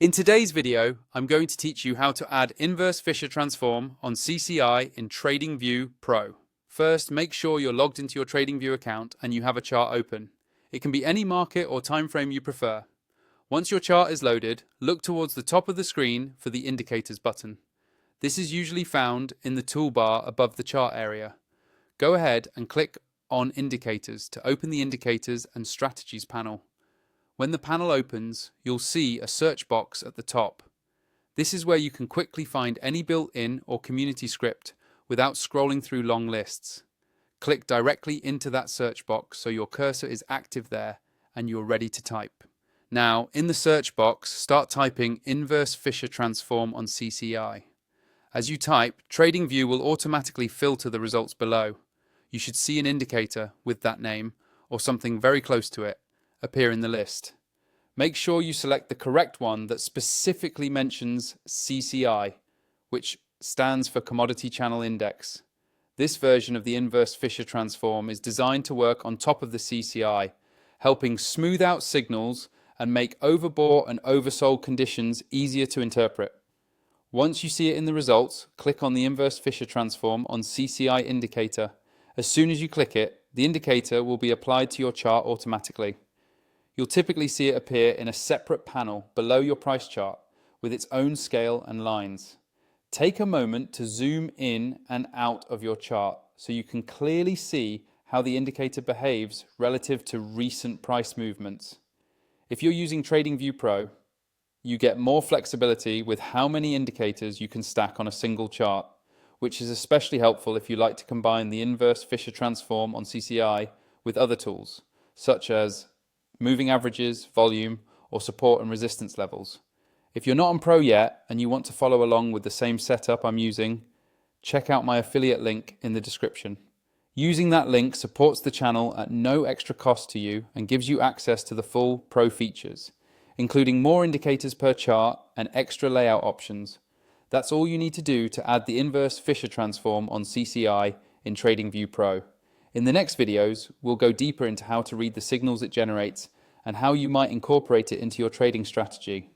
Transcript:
In today's video, I'm going to teach you how to add inverse Fisher transform on CCI in TradingView Pro. First, make sure you're logged into your TradingView account and you have a chart open. It can be any market or time frame you prefer. Once your chart is loaded, look towards the top of the screen for the Indicators button. This is usually found in the toolbar above the chart area. Go ahead and click on Indicators to open the Indicators and Strategies panel. When the panel opens, you'll see a search box at the top. This is where you can quickly find any built-in or community script without scrolling through long lists. Click directly into that search box so your cursor is active there and you're ready to type. Now, in the search box, start typing inverse Fisher transform on CCI. As you type, TradingView will automatically filter the results below. You should see an indicator with that name, or something very close to it, appear in the list. Make sure you select the correct one that specifically mentions CCI, which stands for Commodity Channel Index. This version of the inverse Fisher transform is designed to work on top of the CCI, helping smooth out signals and make overbought and oversold conditions easier to interpret. Once you see it in the results, click on the inverse Fisher transform on CCI indicator. As soon as you click it, the indicator will be applied to your chart automatically. You'll typically see it appear in a separate panel below your price chart with its own scale and lines. Take a moment to zoom in and out of your chart so you can clearly see how the indicator behaves relative to recent price movements. If you're using TradingView Pro, you get more flexibility with how many indicators you can stack on a single chart, which is especially helpful if you like to combine the inverse Fisher transform on CCI with other tools, such as moving averages, volume, or support and resistance levels. If you're not on Pro yet and you want to follow along with the same setup I'm using, check out my affiliate link in the description. Using that link supports the channel at no extra cost to you and gives you access to the full Pro features, including more indicators per chart and extra layout options. That's all you need to do to add the inverse Fisher transform on CCI in TradingView Pro. In the next videos, we'll go deeper into how to read the signals it generates and how you might incorporate it into your trading strategy.